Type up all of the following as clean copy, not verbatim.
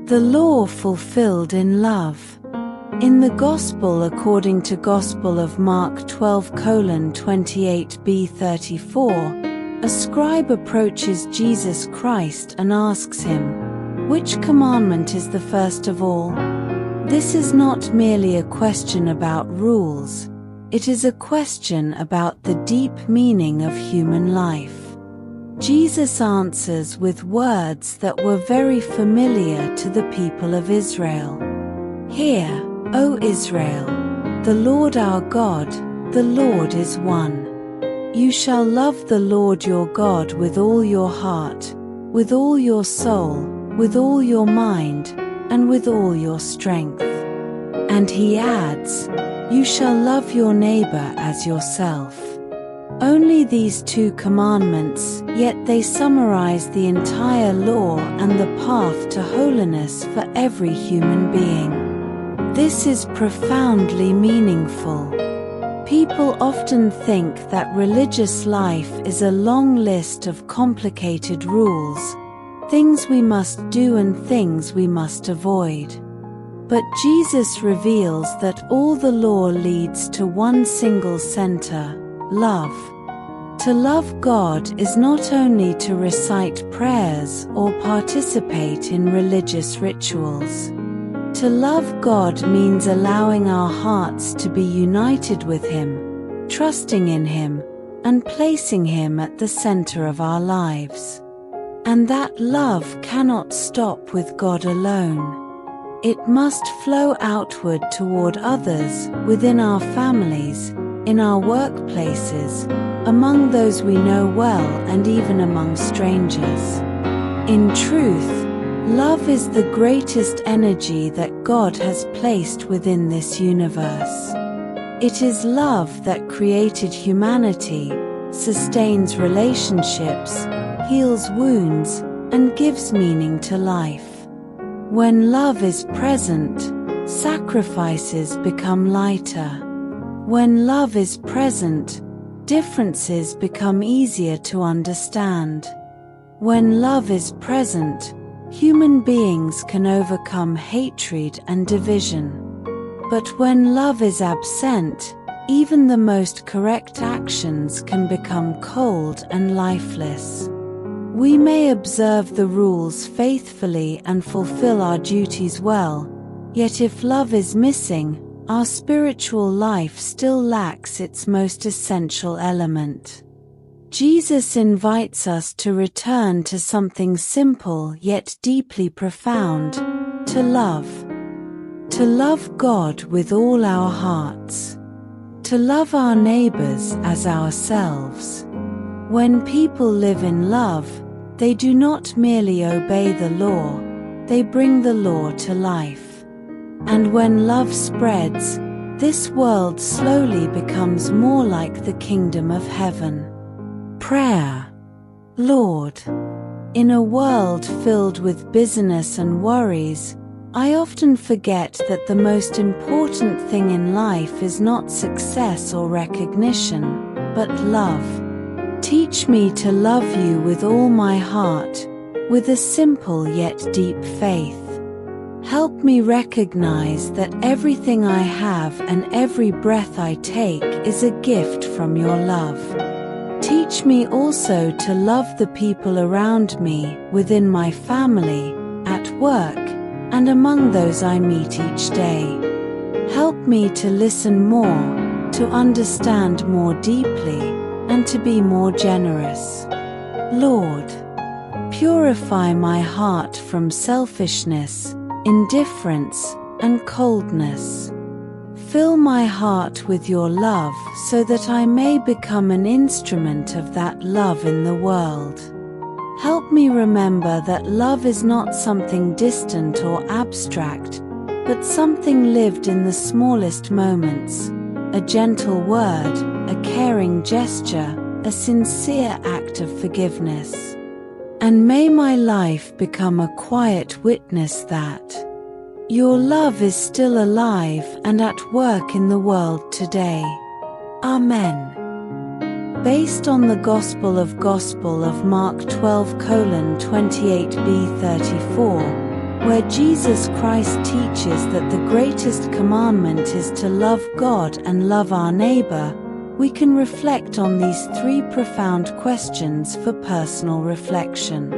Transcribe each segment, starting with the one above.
The law fulfilled in love. In the Gospel according to Gospel of Mark 12:28b-34, a scribe approaches Jesus Christ and asks him, "Which commandment is the first of all?" This is not merely a question about rules, it is a question about the deep meaning of human life. Jesus answers with words that were very familiar to the people of Israel. "Hear, O Israel, the Lord our God, the Lord is one. You shall love the Lord your God with all your heart, with all your soul, with all your mind, and with all your strength." And he adds, "You shall love your neighbor as yourself." Only these two commandments, yet they summarize the entire law and the path to holiness for every human being. This is profoundly meaningful. People often think that religious life is a long list of complicated rules, things we must do and things we must avoid. But Jesus reveals that all the law leads to one single center: love. To love God is not only to recite prayers or participate in religious rituals. To love God means allowing our hearts to be united with Him, trusting in Him, and placing Him at the center of our lives. And that love cannot stop with God alone. It must flow outward toward others, within our families, in our workplaces, among those we know well, and even among strangers. In truth, love is the greatest energy that God has placed within this universe. It is love that created humanity, sustains relationships, heals wounds, and gives meaning to life. When love is present, sacrifices become lighter. When love is present, differences become easier to understand. When love is present, human beings can overcome hatred and division. But when love is absent, even the most correct actions can become cold and lifeless. We may observe the rules faithfully and fulfill our duties well, yet if love is missing, our spiritual life still lacks its most essential element. Jesus invites us to return to something simple yet deeply profound: to love. To love God with all our hearts. To love our neighbors as ourselves. When people live in love, they do not merely obey the law, they bring the law to life. And when love spreads, this world slowly becomes more like the kingdom of heaven. Prayer. Lord, in a world filled with busyness and worries, I often forget that the most important thing in life is not success or recognition, but love. Teach me to love you with all my heart, with a simple yet deep faith. Help me recognize that everything I have and every breath I take is a gift from your love. Teach me also to love the people around me, within my family, at work, and among those I meet each day. Help me to listen more, to understand more deeply, and to be more generous. Lord, purify my heart from selfishness, indifference, and coldness. Fill my heart with your love so that I may become an instrument of that love in the world. Help me remember that love is not something distant or abstract, but something lived in the smallest moments: a gentle word, a caring gesture, a sincere act of forgiveness. And may my life become a quiet witness that your love is still alive and at work in the world today. Amen. Based on the Gospel of Mark 12:28b-34, where Jesus Christ teaches that the greatest commandment is to love God and love our neighbor, we can reflect on these three profound questions for personal reflection.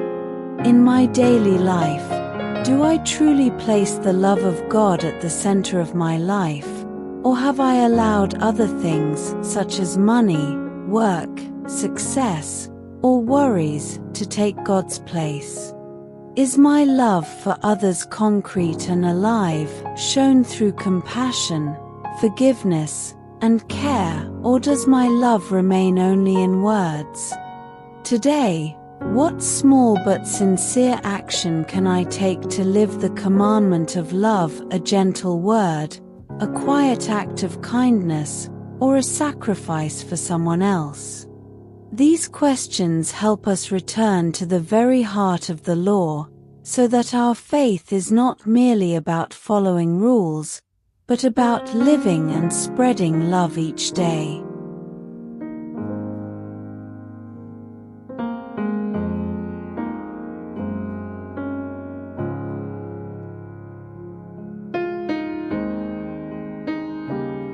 In my daily life, do I truly place the love of God at the center of my life, or have I allowed other things such as money, work, success, or worries to take God's place? Is my love for others concrete and alive, shown through compassion, forgiveness, and care, or does my love remain only in words? Today, what small but sincere action can I take to live the commandment of love, a gentle word, a quiet act of kindness, or a sacrifice for someone else? These questions help us return to the very heart of the law, so that our faith is not merely about following rules, but about living and spreading love each day.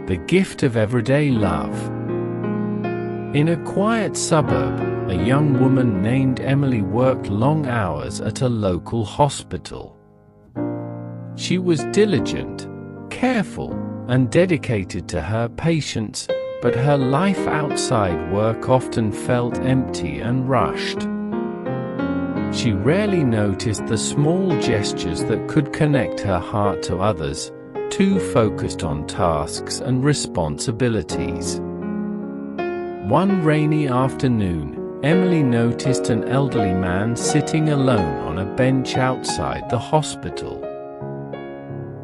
The gift of everyday love. In a quiet suburb, a young woman named Emily worked long hours at a local hospital. She was diligent, careful, and dedicated to her patients, but her life outside work often felt empty and rushed. She rarely noticed the small gestures that could connect her heart to others, too focused on tasks and responsibilities. One rainy afternoon, Emily noticed an elderly man sitting alone on a bench outside the hospital.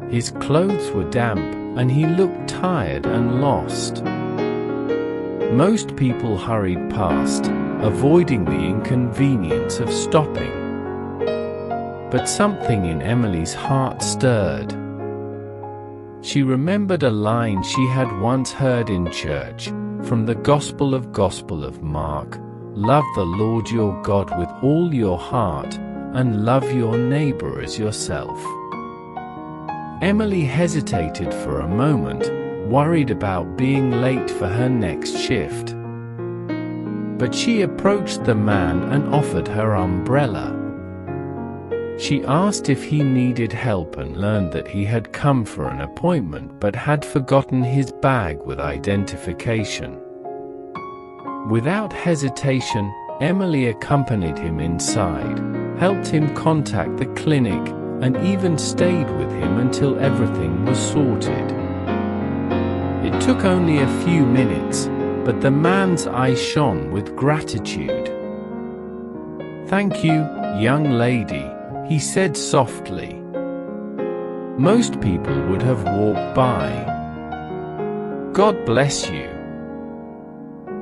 His clothes were damp, and he looked tired and lost. Most people hurried past, avoiding the inconvenience of stopping. But something in Emily's heart stirred. She remembered a line she had once heard in church, from the Gospel of Mark, "Love the Lord your God with all your heart, and love your neighbor as yourself." Emily hesitated for a moment, worried about being late for her next shift. But she approached the man and offered her umbrella. She asked if he needed help and learned that he had come for an appointment but had forgotten his bag with identification. Without hesitation, Emily accompanied him inside, helped him contact the clinic, and even stayed with him until everything was sorted. It took only a few minutes, but the man's eyes shone with gratitude. "Thank you, young lady," he said softly. Most people would have walked by. "God bless you."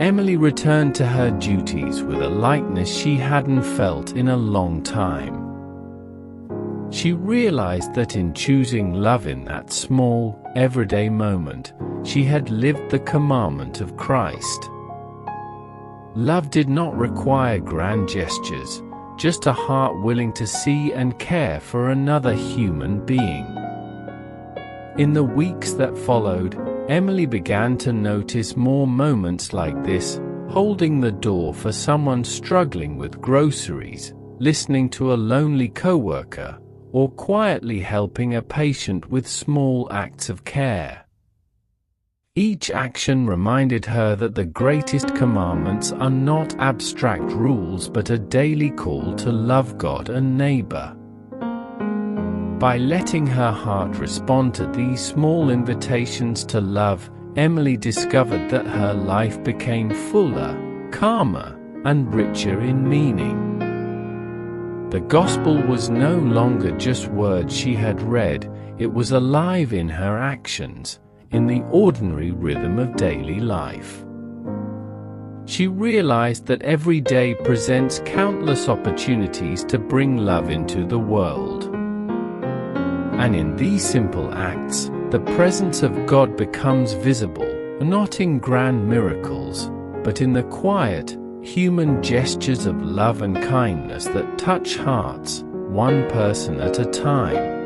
Emily returned to her duties with a lightness she hadn't felt in a long time. She realized that in choosing love in that small, everyday moment, she had lived the commandment of Christ. Love did not require grand gestures, just a heart willing to see and care for another human being. In the weeks that followed, Emily began to notice more moments like this, holding the door for someone struggling with groceries, listening to a lonely coworker, or quietly helping a patient with small acts of care. Each action reminded her that the greatest commandments are not abstract rules but a daily call to love God and neighbor. By letting her heart respond to these small invitations to love, Emily discovered that her life became fuller, calmer, and richer in meaning. The gospel was no longer just words she had read, it was alive in her actions, in the ordinary rhythm of daily life. She realized that every day presents countless opportunities to bring love into the world. And in these simple acts, the presence of God becomes visible, not in grand miracles, but in the quiet, human gestures of love and kindness that touch hearts, one person at a time.